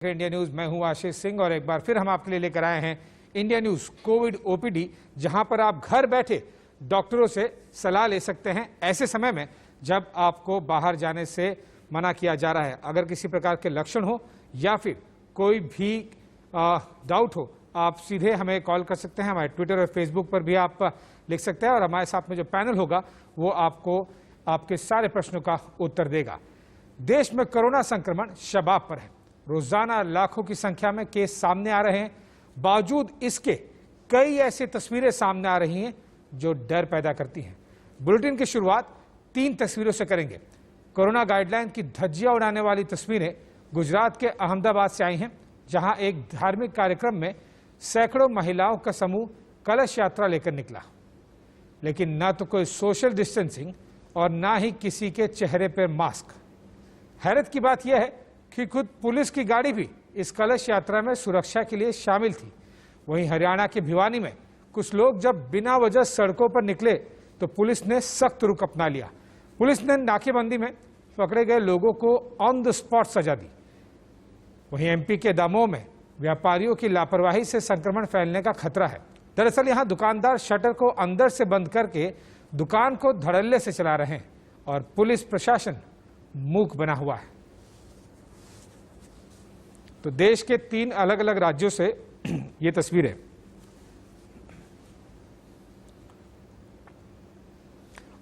India news, मैं हूं आशीष सिंह और एक बार फिर हम आपके लिए लेकर आए हैं इंडिया न्यूज कोविड ओपीडी, जहां पर आप घर बैठे डॉक्टरों से सलाह ले सकते हैं ऐसे समय में जब आपको बाहर जाने से मना किया जा रहा है। अगर किसी प्रकार के लक्षण हो या फिर कोई भी डाउट हो, आप सीधे हमें कॉल कर सकते हैं। हमारे ट्विटर और फेसबुक पर भी आप लिख सकते हैं और हमारे साथ में जो पैनल होगा वो आपको आपके सारे प्रश्नों का उत्तर देगा। देश में कोरोना संक्रमण शबाब पर है। रोजाना लाखों की संख्या में केस सामने आ रहे हैं। बावजूद इसके कई ऐसी तस्वीरें सामने आ रही हैं जो डर पैदा करती हैं। बुलेटिन की शुरुआत 3 तस्वीरों से करेंगे। कोरोना गाइडलाइन की धज्जियां उड़ाने वाली तस्वीरें गुजरात के अहमदाबाद से आई हैं, जहां एक धार्मिक कार्यक्रम में सैकड़ों महिलाओं का समूह कलश यात्रा लेकर निकला, लेकिन न तो कोई सोशल डिस्टेंसिंग और न ही किसी के चेहरे पर मास्क। हैरत की बात यह है कि खुद पुलिस की गाड़ी भी इस कलश यात्रा में सुरक्षा के लिए शामिल थी। वहीं हरियाणा के भिवानी में कुछ लोग जब बिना वजह सड़कों पर निकले तो पुलिस ने सख्त रुख अपना लिया। पुलिस ने नाकेबंदी में पकड़े गए लोगों को ऑन द स्पॉट सजा दी। वहीं एमपी के दामोह में व्यापारियों की लापरवाही से संक्रमण फैलने का खतरा है। दरअसल यहां दुकानदार शटर को अंदर से बंद करके दुकान को धड़ल्ले से चला रहे हैं और पुलिस प्रशासन मूक बना हुआ है। तो देश के 3 अलग अलग राज्यों से ये तस्वीरें।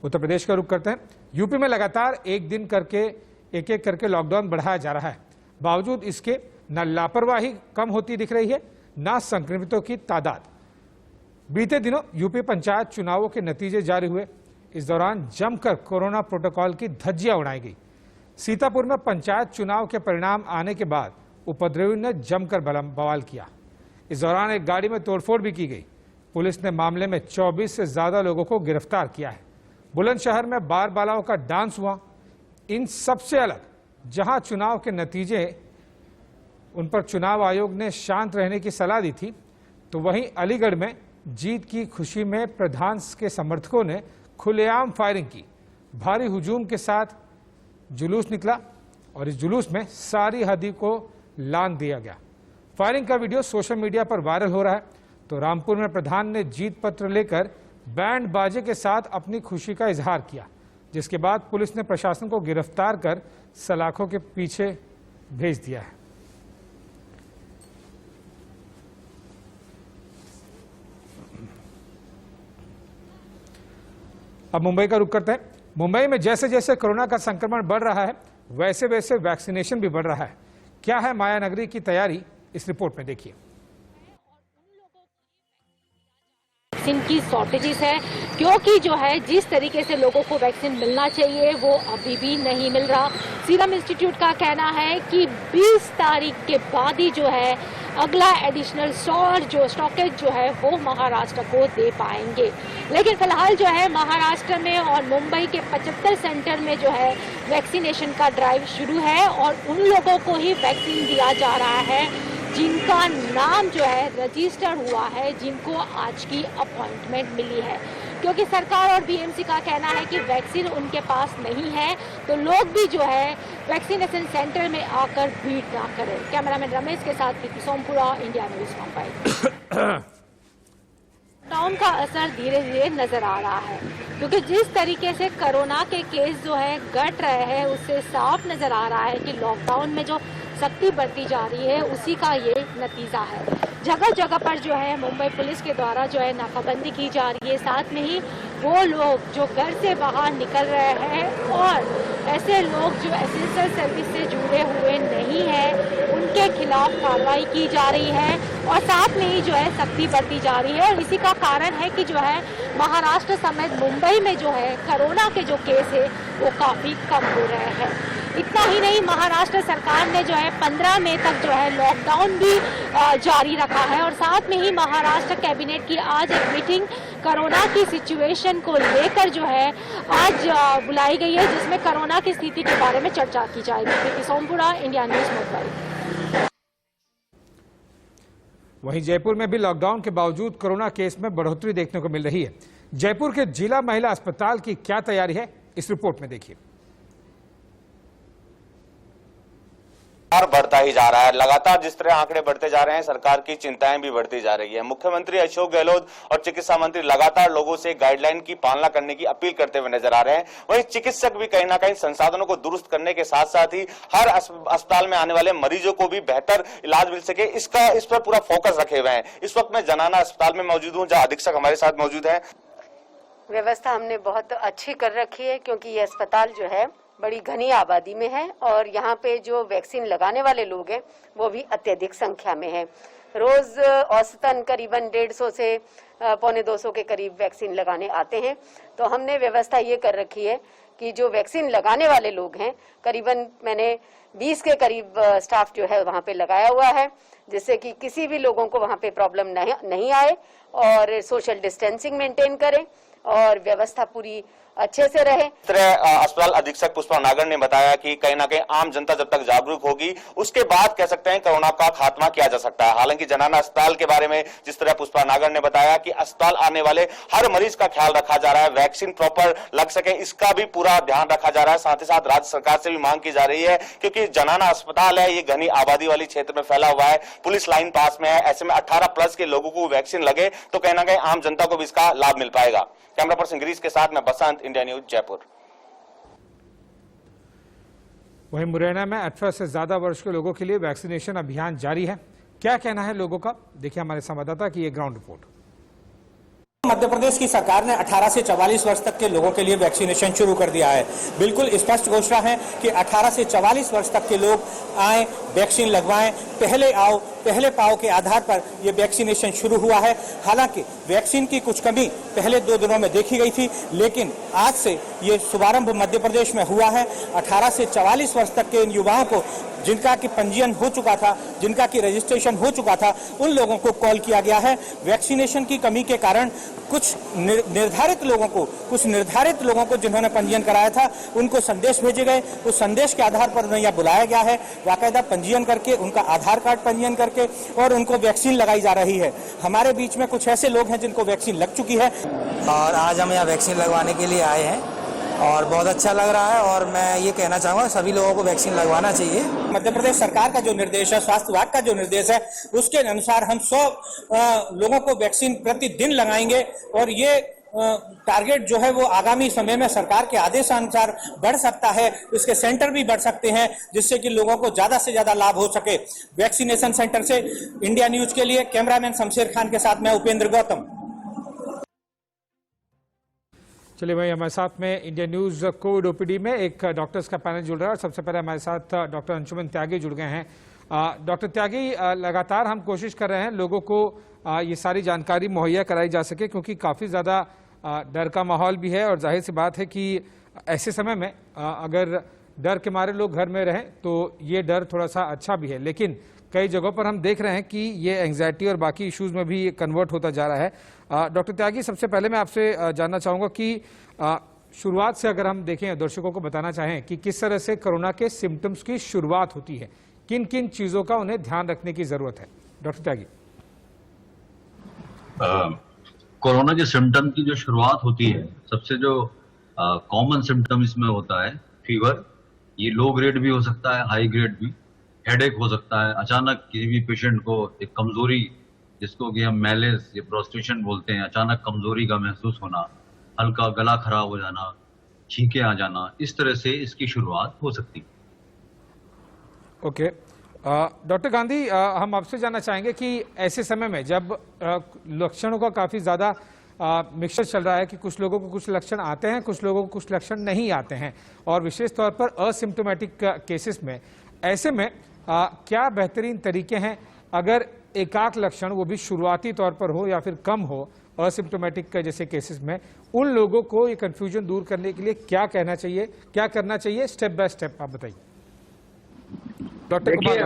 उत्तर प्रदेश का रुख करते हैं। यूपी में लगातार एक एक करके लॉकडाउन बढ़ाया जा रहा है। बावजूद इसके न लापरवाही कम होती दिख रही है, न संक्रमितों की तादाद। बीते दिनों यूपी पंचायत चुनावों के नतीजे जारी हुए। इस दौरान जमकर कोरोना प्रोटोकॉल की धज्जियां उड़ाई गई। सीतापुर में पंचायत चुनाव के परिणाम आने के बाद उपद्रवियों ने जमकर बवाल किया। इस दौरान एक गाड़ी में तोड़फोड़ भी की गई। पुलिस ने मामले में 24 से ज्यादा लोगों को गिरफ्तार किया है। बुलंदशहर में बार बालाओं का डांस हुआ। इन सबसे अलग जहां चुनाव के नतीजे उन पर चुनाव आयोग ने शांत रहने की सलाह दी थी, तो वहीं अलीगढ़ में जीत की खुशी में प्रधान के समर्थकों ने खुलेआम फायरिंग की। भारी हुजूम के साथ जुलूस निकला और इस जुलूस में सारी हदी को लांघ दिया गया। फायरिंग का वीडियो सोशल मीडिया पर वायरल हो रहा है। तो रामपुर में प्रधान ने जीत पत्र लेकर बैंड बाजे के साथ अपनी खुशी का इजहार किया, जिसके बाद पुलिस ने प्रशासन को गिरफ्तार कर सलाखों के पीछे भेज दिया है। अब मुंबई का रुख करते हैं। मुंबई में जैसे जैसे कोरोना का संक्रमण बढ़ रहा है, वैसे वैसे वैक्सीनेशन भी बढ़ रहा है। क्या है माया नगरी की तैयारी, इस रिपोर्ट में देखिए। वैक्सीन की शॉर्टेजेस है, क्योंकि जो है जिस तरीके से लोगों को वैक्सीन मिलना चाहिए वो अभी भी नहीं मिल रहा। सीरम इंस्टीट्यूट का कहना है कि 20 तारीख के बाद ही जो है अगला एडिशनल स्टॉकेज जो है वो महाराष्ट्र को दे पाएंगे। लेकिन फिलहाल जो है महाराष्ट्र में और मुंबई के 75 सेंटर में जो है वैक्सीनेशन का ड्राइव शुरू है और उन लोगों को ही वैक्सीन दिया जा रहा है जिनका नाम जो है रजिस्टर हुआ है, जिनको आज की अपॉइंटमेंट मिली है। क्योंकि सरकार और बीएमसी का कहना है कि वैक्सीन उनके पास नहीं है, तो लोग भी जो है वैक्सीनेशन सेंटर में आकर भीड़ ना करें। कैमरामैन रमेश के साथ Preeti Sompura, India News Mumbai. Lockdown का असर धीरे धीरे नजर आ रहा है, क्योंकि जिस तरीके से कोरोना के केस जो है घट रहे हैं, उससे साफ नजर आ रहा है कि लॉकडाउन में जो सख्ती बढ़ती जा रही है उसी का ये नतीजा है। जगह जगह पर जो है मुंबई पुलिस के द्वारा जो है नाकाबंदी की जा रही है। साथ में ही वो लोग जो घर से बाहर निकल रहे हैं और ऐसे लोग जो एसेंशियल सर्विस से जुड़े हुए नहीं हैं, उनके खिलाफ कार्रवाई की जा रही है और साथ में ही जो है सख्ती बढ़ती जा रही है। और इसी का कारण है कि जो है महाराष्ट्र समेत मुंबई में जो है कोरोना के जो केस है वो काफी कम हो रहे हैं। इतना ही नहीं, महाराष्ट्र सरकार ने जो है 15 मई तक जो है लॉकडाउन भी जारी रखा है और साथ में ही महाराष्ट्र कैबिनेट की आज एक मीटिंग कोरोना की सिचुएशन को लेकर जो है आज बुलाई गई है, जिसमें कोरोना की स्थिति के बारे में चर्चा की जाएगी। प्रीति सोमपुरा, इंडिया न्यूज मुंबई। वहीं जयपुर में भी लॉकडाउन के बावजूद कोरोना केस में बढ़ोतरी देखने को मिल रही है। जयपुर के जिला महिला अस्पताल की क्या तैयारी है, इस रिपोर्ट में देखिए। बढ़ता ही जा रहा है। लगातार जिस तरह आंकड़े बढ़ते जा रहे हैं, सरकार की चिंताएं भी बढ़ती जा रही है। मुख्यमंत्री अशोक गहलोत और चिकित्सा मंत्री लगातार लोगों से गाइडलाइन की पालना करने की अपील करते हुए नजर आ रहे हैं। वहीं चिकित्सक भी कहीं ना कहीं संसाधनों को दुरुस्त करने के साथ साथ ही हर अस्पताल में आने वाले मरीजों को भी बेहतर इलाज मिल सके, इस पर पूरा फोकस रखे हुए हैं। इस वक्त मैं जनाना अस्पताल में मौजूद हूँ, जहां अधीक्षक हमारे साथ मौजूद है। व्यवस्था हमने बहुत अच्छी कर रखी है, क्योंकि ये अस्पताल जो है बड़ी घनी आबादी में है और यहाँ पे जो वैक्सीन लगाने वाले लोग हैं वो भी अत्यधिक संख्या में है। रोज औसतन करीबन 150 से 125 के करीब वैक्सीन लगाने आते हैं। तो हमने व्यवस्था ये कर रखी है कि जो वैक्सीन लगाने वाले लोग हैं, करीबन मैंने 20 के करीब स्टाफ जो है वहाँ पे लगाया हुआ है, जिससे कि किसी भी लोगों को वहाँ पे प्रॉब्लम नहीं आए और सोशल डिस्टेंसिंग मेंटेन करें और व्यवस्था पूरी अच्छे से रहे। अस्पताल अधीक्षक पुष्पा नागर ने बताया कि कहीं ना कहीं आम जनता जब तक जागरूक होगी, उसके बाद कह सकते हैं कोरोना का खात्मा किया जा सकता है। हालांकि जनाना अस्पताल के बारे में जिस तरह पुष्पा नागर ने बताया कि अस्पताल आने वाले हर मरीज का ख्याल रखा जा रहा है, वैक्सीन प्रॉपर लग सके इसका भी पूरा ध्यान रखा जा रहा है। साथ ही साथ राज्य सरकार से भी मांग की जा रही है, क्योंकि जनाना अस्पताल है, ये घनी आबादी वाली क्षेत्र में फैला हुआ है, पुलिस लाइन पास में है। ऐसे में 18+ के लोगों को वैक्सीन लगे तो कहीं ना कहीं आम जनता को भी इसका लाभ मिल पाएगा। कैमरा पर्सन गिरीश के साथ मैं बसंत, इंडिया न्यूज, जयपुर। वहीं मुरैना में 18 से ज्यादा वर्ष के लोगों के लिए वैक्सीनेशन अभियान जारी है। क्या कहना है लोगों का, देखिए हमारे संवाददाता की ये ग्राउंड रिपोर्ट। मध्य प्रदेश की सरकार ने 18 से 44 वर्ष तक के लोगों के लिए वैक्सीनेशन शुरू कर दिया है। बिल्कुल स्पष्ट घोषणा है कि 18 से 44 वर्ष तक के लोग आए, वैक्सीन लगवाएं। पहले आओ पहले पाओ के आधार पर यह वैक्सीनेशन शुरू हुआ है। हालांकि वैक्सीन की कुछ कमी पहले 2 दिनों में देखी गई थी, लेकिन आज से ये शुभारंभ मध्य प्रदेश में हुआ है। 18 से 44 वर्ष तक के इन युवाओं को, जिनका कि पंजीयन हो चुका था, जिनका कि रजिस्ट्रेशन हो चुका था, उन लोगों को कॉल किया गया है। वैक्सीनेशन की कमी के कारण कुछ निर्धारित लोगों को जिन्होंने पंजीयन कराया था, उनको संदेश भेजे गए। उस संदेश के आधार पर उन्हें यह बुलाया गया है, बाकायदा पंजीयन करके, उनका आधार कार्ड पंजीयन करके, और उनको वैक्सीन लगाई जा रही है। हमारे बीच में कुछ ऐसे लोग हैं जिनको वैक्सीन लग चुकी है और आज हम यहाँ वैक्सीन लगवाने के लिए आए हैं और बहुत अच्छा लग रहा है। और मैं ये कहना चाहूँगा सभी लोगों को वैक्सीन लगवाना चाहिए। मध्य प्रदेश सरकार का जो निर्देश है, स्वास्थ्य विभाग का जो निर्देश है, उसके अनुसार हम 100 लोगों को वैक्सीन प्रतिदिन लगाएंगे और ये टारगेट जो है वो आगामी समय में सरकार के आदेशानुसार बढ़ सकता है। इसके सेंटर भी बढ़ सकते हैं, जिससे कि लोगों को ज्यादा से ज्यादा लाभ हो सके। वैक्सीनेशन सेंटर से इंडिया न्यूज के लिए कैमरामैन शमशेर खान के साथ मैं उपेंद्र गौतम। चलिए भाई, हमारे साथ में इंडिया न्यूज कोविड ओपीडी में एक डॉक्टर्स का पैनल जुड़ रहा है और सबसे पहले हमारे साथ डॉक्टर अंशुमन त्यागी जुड़ गए हैं। डॉक्टर त्यागी, लगातार हम कोशिश कर रहे हैं लोगों को ये सारी जानकारी मुहैया कराई जा सके, क्योंकि काफ़ी ज़्यादा डर का माहौल भी है और जाहिर सी बात है कि ऐसे समय में अगर डर के मारे लोग घर में रहें तो ये डर थोड़ा सा अच्छा भी है, लेकिन कई जगहों पर हम देख रहे हैं कि ये एंग्जाइटी और बाकी इश्यूज में भी कन्वर्ट होता जा रहा है। डॉक्टर त्यागी, सबसे पहले मैं आपसे जानना चाहूँगा कि शुरुआत से अगर हम देखें, दर्शकों को बताना चाहें कि किस तरह से कोरोना के सिम्टम्स की शुरुआत होती है, किन किन चीज़ों का उन्हें ध्यान रखने की ज़रूरत है। डॉक्टर त्यागी। कोरोना के सिम्टम की जो शुरुआत होती है, सबसे जो कॉमन सिम्टम इसमें होता है फीवर। ये लो ग्रेड भी हो सकता है, हाई ग्रेड भी। हेडेक हो सकता है, अचानक किसी भी पेशेंट को एक कमजोरी, जिसको कि हम मैलेस या प्रोस्ट्रेशन बोलते हैं, अचानक कमजोरी का महसूस होना, हल्का गला खराब हो जाना, छींके आ जाना, इस तरह से इसकी शुरुआत हो सकती है। ओके, डॉक्टर गांधी, हम आपसे जानना चाहेंगे कि ऐसे समय में जब लक्षणों का काफ़ी ज़्यादा मिक्सचर चल रहा है कि कुछ लोगों को कुछ लक्षण आते हैं, कुछ लोगों को कुछ लक्षण नहीं आते हैं, और विशेष तौर पर असिम्टोमेटिक केसेस में, ऐसे में क्या बेहतरीन तरीके हैं अगर एकाक लक्षण, वो भी शुरुआती तौर पर हो या फिर कम हो, असिम्टोमेटिक जैसे केसेस में, उन लोगों को ये कंफ्यूजन दूर करने के लिए क्या कहना चाहिए, क्या करना चाहिए, स्टेप बाय स्टेप आप बताइए। डॉक्टर कुमार।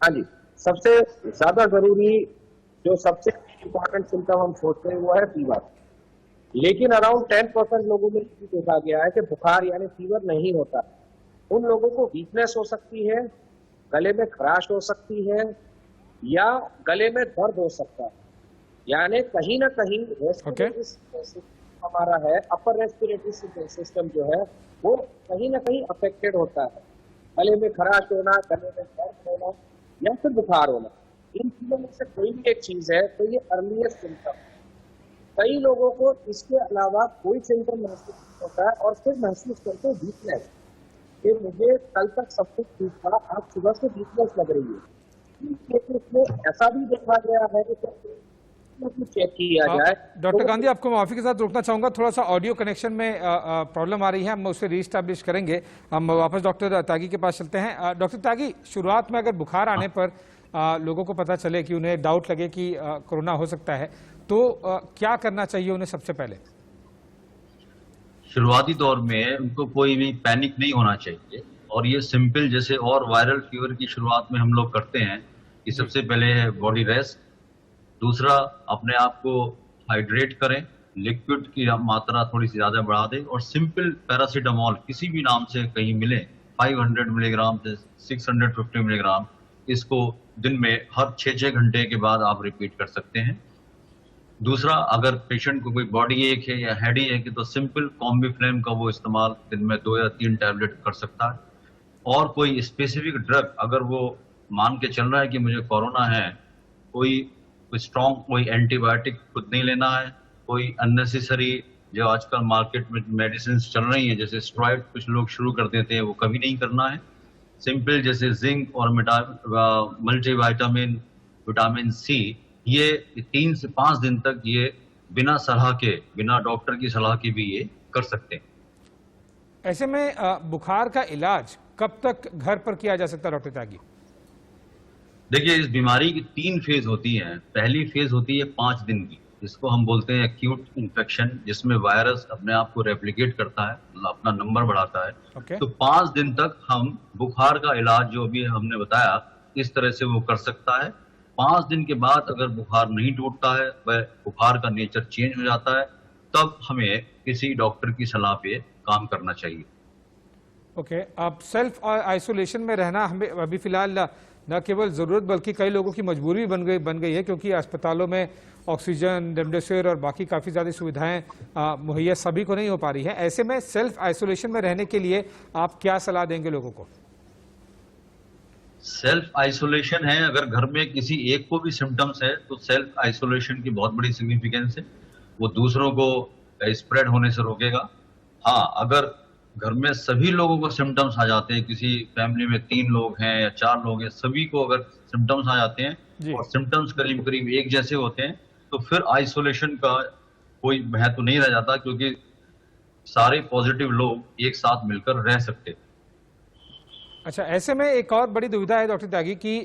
हाँ जी, सबसे ज्यादा जरूरी, जो सबसे इंपॉर्टेंट सिम्टम हम सोचते हैं वो है फीवर। लेकिन अराउंड 10% लोगों में ये देखा गया है कि बुखार यानी फीवर नहीं होता। उन लोगों को वीकनेस हो सकती है, गले में खराश हो सकती है, या गले में दर्द हो सकता है। यानी कहीं ना कहीं रेस्पिरेटरी हमारा है, अपर रेस्पिरेटरी सिस्टम जो है वो कहीं ना कहीं अफेक्टेड होता है। गले में खराश होना, गले में दर्द होना या फिर बुखार होना, इन चीजों में से कोई भी एक चीज है तो ये अर्लीस्ट सिम्टम। कई लोगों को इसके अलावा कोई सिम्टम महसूस नहीं होता है और फिर महसूस करते हैं वीकनेस, कि मुझे कल तक सब कुछ ठीक था, आज सुबह से वीकनेस लग रही है। इन केसेस में ऐसा भी देखा गया है कि चेक किया जाए। डॉक्टर गांधी, आपको माफी के साथ रोकना चाहूंगा, थोड़ा सा ऑडियो कनेक्शन में प्रॉब्लम आ रही है, हम उसे रीस्टैब्लिश करेंगे। हम वापस डॉक्टर त्यागी के पास चलते हैं। डॉक्टर त्यागी, शुरुआत में अगर बुखार आने पर लोगों को पता चले कि उन्हें डाउट लगे कि कोरोना हो सकता है, तो क्या करना चाहिए उन्हें सबसे पहले? शुरुआती दौर में उनको कोई भी पैनिक नहीं होना चाहिए, और ये सिंपल जैसे और वायरल फीवर की शुरुआत में हम लोग करते हैं कि सबसे पहले है बॉडी रेस्ट, दूसरा अपने आप को हाइड्रेट करें, लिक्विड की मात्रा थोड़ी सी ज्यादा बढ़ा दें, और सिंपल पैरासीटामोल किसी भी नाम से कहीं मिले 500 मिलीग्राम से 650 मिलीग्राम, इसको दिन में हर 6-6 घंटे के बाद आप रिपीट कर सकते हैं। दूसरा, अगर पेशेंट को कोई बॉडी एक है या हेड एक है तो सिंपल कॉम्बीफ्लेम का वो इस्तेमाल दिन में 2 या 3 टैबलेट कर सकता है। और कोई स्पेसिफिक ड्रग अगर वो मान के चल रहा है कि मुझे कोरोना है, कोई स्ट्रॉन्ग कोई एंटीबायोटिक खुद नहीं लेना है, कोई अननेसेसरी जो आजकल मार्केट में मेडिसिन चल रही है जैसे स्टेरॉइड कुछ लोग शुरू कर देते हैं, वो कभी नहीं करना है। सिंपल जैसे जिंक और मल्टीविटामिन, विटामिन सी, ये 3 से 5 दिन तक ये बिना सलाह के, बिना डॉक्टर की सलाह के भी ये कर सकते हैं। ऐसे में बुखार का इलाज कब तक घर पर किया जा सकता है डॉक्टर त्यागी? देखिए, इस बीमारी की 3 फेज होती हैं। पहली फेज होती है 5 दिन की, जिसको हम बोलते हैं एक्यूट इन्फेक्शन, जिसमें वायरस अपने आप को रेप्लिकेट करता है, मतलब अपना नंबर बढ़ाता है। तो 5 दिन तक हम बुखार का इलाज जो अभी हमने बताया इस तरह से वो कर सकता है। 5 दिन के बाद अगर बुखार नहीं टूटता है, वह बुखार का नेचर चेंज हो जाता है, तब हमें किसी डॉक्टर की सलाह पे काम करना चाहिए। ओके, अब सेल्फ आइसोलेशन में रहना हमें अभी फिलहाल न केवल जरूरत बल्कि कई लोगों की मजबूरी बन गई है, क्योंकि अस्पतालों में ऑक्सीजन, रेमडेसिविर और बाकी काफ़ी ज़्यादा सुविधाएं मुहैया सभी को नहीं हो पा रही है। ऐसे में सेल्फ आइसोलेशन में रहने के लिए आप क्या सलाह देंगे लोगों को? सेल्फ आइसोलेशन है, अगर घर में किसी एक को भी सिम्टम्स है तो सेल्फ आइसोलेशन की बहुत बड़ी सिग्निफिकेंस है, वो दूसरों को स्प्रेड होने से रोकेगा। हाँ, अगर घर में सभी लोगों को सिम्टम्स आ जाते हैं, किसी फैमिली में 3 लोग हैं या 4 लोग हैं, सभी को अगर सिम्टम्स आ जाते हैं और सिम्टम्स करीब करीब एक जैसे होते हैं, तो फिर आइसोलेशन का कोई महत्व नहीं रह जाता, क्योंकि सारे पॉजिटिव लोग एक साथ मिलकर रह सकते हैं। अच्छा, ऐसे में एक और बड़ी दुविधा है डॉक्टर त्यागी की,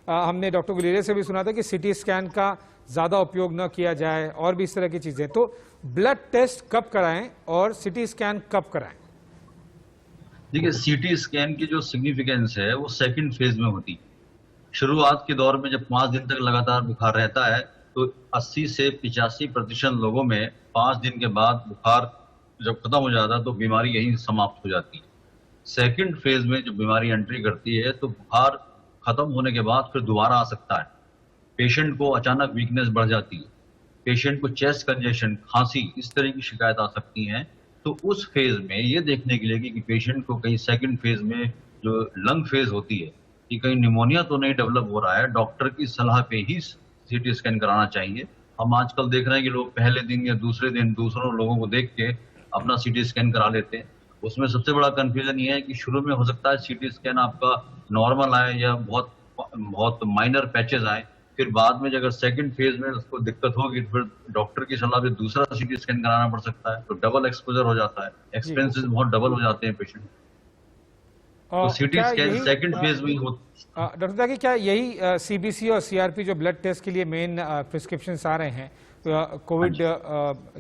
हमने डॉक्टर गुलेरिया से भी सुना था कि सिटी स्कैन का ज्यादा उपयोग न किया जाए और भी इस तरह की चीजें, तो ब्लड टेस्ट कब कराएं और सिटी स्कैन कब कराएं? देखिए, सीटी स्कैन की जो सिग्निफिकेंस है वो सेकंड फेज में होती है। शुरुआत के दौर में जब 5 दिन तक लगातार बुखार रहता है तो 80 से 85% लोगों में 5 दिन के बाद बुखार जब खत्म हो जाता है तो बीमारी यहीं समाप्त हो जाती है। सेकंड फेज में जब बीमारी एंट्री करती है तो बुखार खत्म होने के बाद फिर दोबारा आ सकता है। पेशेंट को अचानक वीकनेस बढ़ जाती है, पेशेंट को चेस्ट कंजेशन, खांसी, इस तरह की शिकायत आ सकती हैं। तो उस फेज में ये देखने के लिए कि पेशेंट को कहीं सेकंड फेज में जो लंग फेज होती है कि कहीं निमोनिया तो नहीं डेवलप हो रहा है, डॉक्टर की सलाह पे ही सीटी स्कैन कराना चाहिए। हम आजकल देख रहे हैं कि लोग पहले दिन या दूसरे दिन दूसरों लोगों को देख के अपना सीटी स्कैन करा लेते हैं। उसमें सबसे बड़ा कंफ्यूजन ये है कि शुरू में हो सकता है सीटी स्कैन आपका नॉर्मल आए या बहुत माइनर पैचेस आए, फिर बाद में अगर सेकंड फेज में उसको दिक्कत होगी फिर डॉक्टर की सलाह पे दूसरा सीटी स्कैन कराना पड़ सकता है, तो डबल एक्सपोजर हो जाता है, एक्सपेंसेस बहुत डबल हो जाते हैं पेशेंट। तो सीटी स्कैन सेकंड फेज में हो। डॉक्टर त्यागी, क्या यही सीबीसी और सीआरपी जो ब्लड टेस्ट के लिए मेन प्रिस्क्रिप्शंस आ रहे हैं कोविड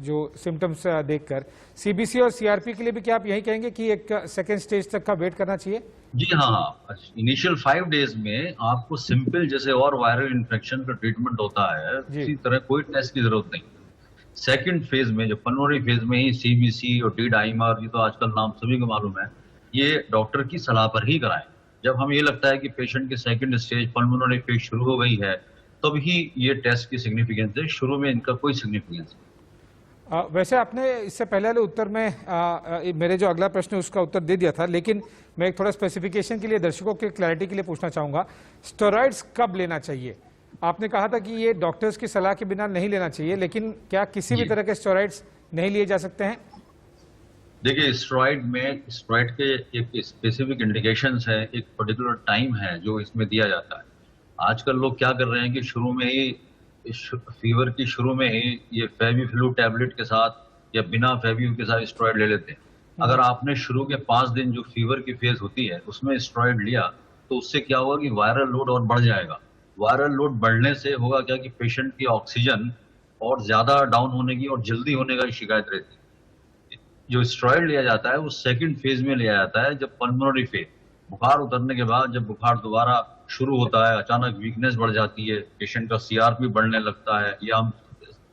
जो सिम्टम्स देखकर, सीबीसी और सीआरपी के लिए भी क्या आप यही कहेंगे कि एक सेकेंड स्टेज तक का वेट करना चाहिए? जी हाँ, इनिशियल 5 डेज में आपको सिंपल जैसे और वायरल इन्फेक्शन का ट्रीटमेंट होता है इसी तरह कोई टेस्ट की जरूरत नहीं। सेकंड फेज में जो पल्मोनरी फेज में ही सीबीसी और डी डाइमर, ये तो आजकल नाम सभी को मालूम है, ये डॉक्टर की सलाह पर ही कराएं। जब हमें ये लगता है कि पेशेंट की सेकंड स्टेज पल्मोनरी फेज शुरू हो गई है तब ही ये टेस्ट की सिग्निफिकेंस है, शुरू में इनका कोई सिग्निफिकेंस नहीं। वैसे आपने इससे पहले वाले उत्तर में मेरे जो अगला प्रश्न है उसका उत्तर दे दिया था, लेकिन मैं एक थोड़ा स्पेसिफिकेशन के लिए, दर्शकों के क्लैरिटी के लिए पूछना चाहूंगा, स्टेरॉइड्स कब लेना चाहिए? आपने कहा था कि ये डॉक्टर्स की सलाह के बिना नहीं लेना चाहिए, लेकिन क्या किसी भी तरह के स्टेरॉइड्स नहीं लिए जा सकते हैं? देखिए, स्टेरॉइड के एक स्पेसिफिक इंडिकेशंस है, एक पर्टिकुलर टाइम है जो इसमें दिया जाता है। आजकल लोग क्या कर रहे हैं कि शुरू में ही, फीवर की शुरू में ही ये फेविफ्लू टैबलेट के साथ या बिना फेविफ्लू के साथ स्टेरॉइड ले लेते हैं। अगर आपने शुरू के 5 दिन जो फीवर की फेज होती है उसमें स्टेरॉइड लिया तो उससे क्या होगा कि वायरल लोड और बढ़ जाएगा। वायरल लोड बढ़ने से होगा क्या कि पेशेंट की ऑक्सीजन और ज्यादा डाउन होने की और जल्दी होने का शिकायत रहती है। जो स्टेरॉइड लिया जाता है वो सेकंड फेज में लिया जाता है, जब पल्मोनरी फेज, बुखार उतरने के बाद जब बुखार दोबारा शुरू होता है, अचानक वीकनेस बढ़ जाती है, पेशेंट का सीआरपी बढ़ने लगता है, या हम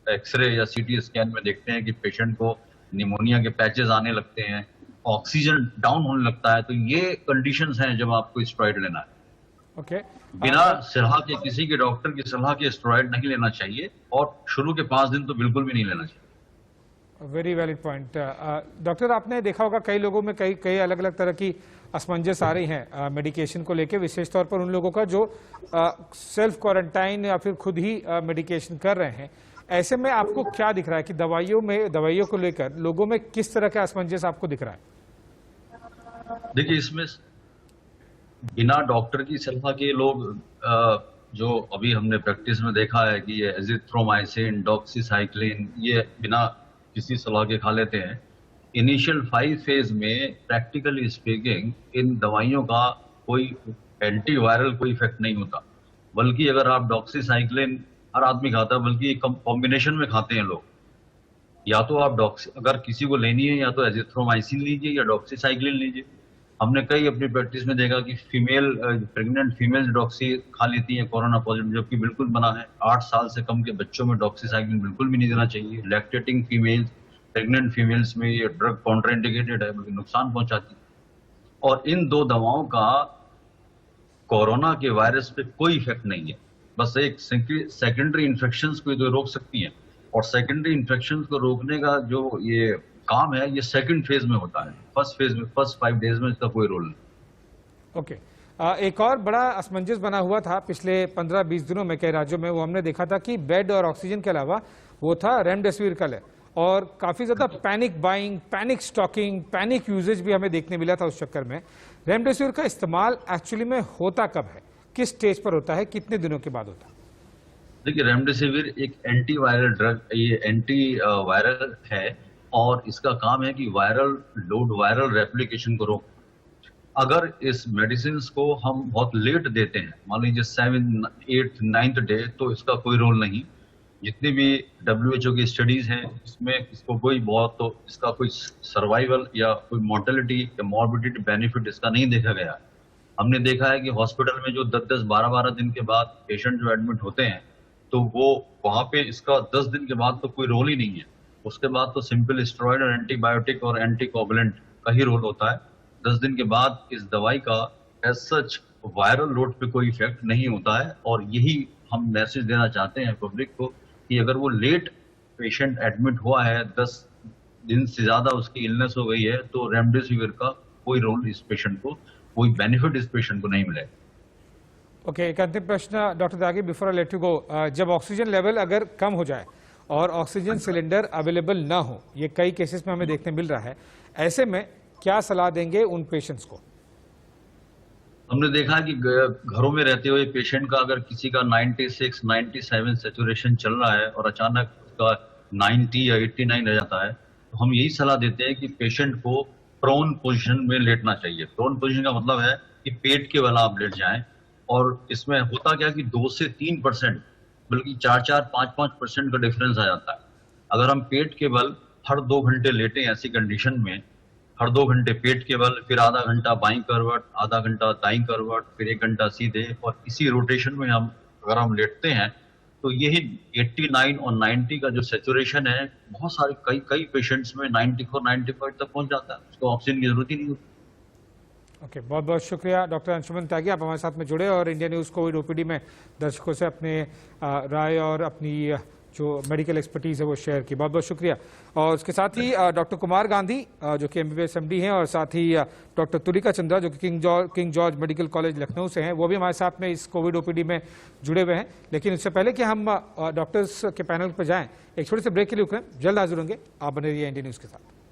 एक्सरे या सीटी स्कैन में देखते हैं कि पेशेंट को निमोनिया के पैचेस आने लगते हैं, ऑक्सीजन डाउन होने लगता है, तो ये कंडीशंस हैं जब आपको स्टेरॉइड लेना है। ओके, बिना सलाह के, किसी के डॉक्टर की सलाह के स्टेरॉइड नहीं लेना चाहिए, और शुरू के 5 दिन तो बिल्कुल भी नहीं लेना चाहिए। Very valid point. डॉक्टर, आपने देखा होगा कई लोगों में कई अलग अलग तरह की असमंजस आ रही हैं मेडिकेशन को लेके, विशेष तौर पर उन लोगों का जो सेल्फ क्वारंटाइन या फिर खुद ही मेडिकेशन कर रहे हैं। ऐसे में आपको क्या दिख रहा है कि दवाइयों को लेकर लोगों में किस तरह का असमंजस आपको दिख रहा है? देखिए, इसमें बिना डॉक्टर की सलाह के लोग, जो अभी हमने प्रैक्टिस में देखा है कि ये एजिथ्रोमाइसिन, डॉक्सीसाइक्लिन, ये बिना किसी सलाह के खा लेते हैं। इनिशियल 5 फेज में प्रैक्टिकली स्पीकिंग इन दवाइयों का कोई एंटीवायरल कोई इफेक्ट नहीं होता, बल्कि अगर आप डॉक्सीसाइक्लिन हर आदमी खाता है, बल्कि कॉम्बिनेशन में खाते हैं लोग। या तो आप अगर किसी को लेनी है या तो एजिथ्रोमाइसिन लीजिए या डॉक्सीसाइक्लिन लीजिए। हमने कई अपनी प्रैक्टिस में देखा कि प्रेग्नेंट फीमेल्स डॉक्सी खा लेती हैं कोरोना पॉजिटिव, जबकि बिल्कुल मना है। 8 साल से कम के बच्चों में डॉक्सीसाइक्लिन बिल्कुल भी नहीं देना चाहिए। लैक्टेटिंग फीमेल्स, प्रेग्नेंट फीमेल्स में ये ड्रग कॉन्ट्राइंडिकेटेड है, बल्कि नुकसान पहुंचाती है। और इन 2 दवाओं का कोरोना के वायरस पे कोई इफेक्ट नहीं है, बस एक सेकेंडरी इन्फेक्शंस को तो रोक सकती है, और सेकेंडरी इन्फेक्शंस को रोकने का जो ये काम है ये सेकंड फेज में होता है। फर्स्ट फेज में, फर्स्ट 5 डेज में इसका कोई रोल नहीं। ओके, एक और बड़ा असमंजस बना हुआ था पिछले 15-20 दिनों में कई राज्यों में, वो हमने देखा था कि बेड और ऑक्सीजन के अलावा वो था रेमडेसिविर का ले, और काफी ज्यादा panic buying, panic stocking, panic usages भी हमें देखने मिला था उस चक्कर में। रेमडेसिविर का इस्तेमाल एक्चुअली में होता कब है, किस स्टेज पर होता है, कितने दिनों के बाद होता है? देखिए, रेमडेसिविर एक एंटीवायरल ड्रग, ये एंटी वायरल है, और इसका काम है कि वायरल रेप्लिकेशन को रोक। अगर इस मेडिसिन को हम बहुत लेट देते हैं, मान लीजिए 7th, 8th, 9th डे, तो इसका कोई रोल नहीं। जितनी भी WHO की स्टडीज हैं इसमें इसको इसका कोई सर्वाइवल या कोई मोर्टेलिटी या मॉर्बिडिटी बेनिफिट इसका नहीं देखा गया। हमने देखा है कि हॉस्पिटल में जो 10-10, 12-12 दिन के बाद पेशेंट जो एडमिट होते हैं, तो वो वहां पे इसका 10 दिन के बाद तो कोई रोल ही नहीं है। उसके बाद तो सिंपल स्टेरॉइड और एंटीबायोटिक और एंटीकोगुलेंट का ही रोल होता है। 10 दिन के बाद इस दवाई का एज सच वायरल लोड पे कोई इफेक्ट नहीं होता है, और यही हम मैसेज देना चाहते हैं पब्लिक को कि अगर वो लेट पेशेंट एडमिट हुआ है, 10 दिन से ज्यादा उसकी इलनेस हो गई है, तो रेमडेसिविर का कोई रोल इस पेशेंट को, कोई बेनिफिट इस पेशेंट को नहीं मिलेगा। ओके, एक अंतिम प्रश्न doctor Tyagi, before I let you go. जब ऑक्सीजन लेवल अगर कम हो जाए और ऑक्सीजन सिलेंडर अवेलेबल ना हो, ये कई केसेस में हमें देखने मिल रहा है, ऐसे में क्या सलाह देंगे उन पेशेंट्स को? हमने देखा कि घरों में रहते हुए पेशेंट का अगर किसी का 96, 97 सैचुरेशन चल रहा है और अचानक उसका 90 या 89 रह जाता है, तो हम यही सलाह देते हैं कि पेशेंट को प्रोन पोजीशन में लेटना चाहिए। प्रोन पोजीशन का मतलब है कि पेट के बल आप लेट जाएं, और इसमें होता क्या कि 2 से 3%, बल्कि 4-4, 5-5% का डिफरेंस आ जाता है। अगर हम पेट के बल हर 2 घंटे लेटें, ऐसी कंडीशन में हर 2 घंटे पेट के बल, फिर आधा घंटा बाईं करवट, आधा घंटा दाईं करवट, फिर 1 घंटा सीधे, और इसी रोटेशन में अगर हम लेटते हैं, तो यही 89 और 90 का जो सैचुरेशन है, बहुत सारे कई पेशेंट्स में 94, 95 तक पहुंच जाता है, उसको ऑक्सीजन की जरूरत ही नहीं होती। ओके, बहुत बहुत शुक्रिया डॉक्टर अंशुमन त्यागी, आप हमारे साथ में जुड़े और इंडिया न्यूज़ कोविड ओपीडी में दर्शकों से अपने राय और अपनी जो मेडिकल एक्सपर्टीज है वो शेयर की। बहुत बहुत शुक्रिया। और उसके साथ ही डॉक्टर कुमार गांधी जो कि MBBS MD हैं, और साथ ही डॉक्टर तुलिका चंद्रा जो कि king George medical college Lucknow से हैं, वो भी हमारे साथ में इस कोविड OPD में जुड़े हुए हैं। लेकिन उससे पहले कि हम डॉक्टर्स के पैनल पर जाएं, एक छोटे से ब्रेक के लिए रुकें, जल्द हाजिर होंगे। आप बने रहिए इंडिया न्यूज़ के साथ।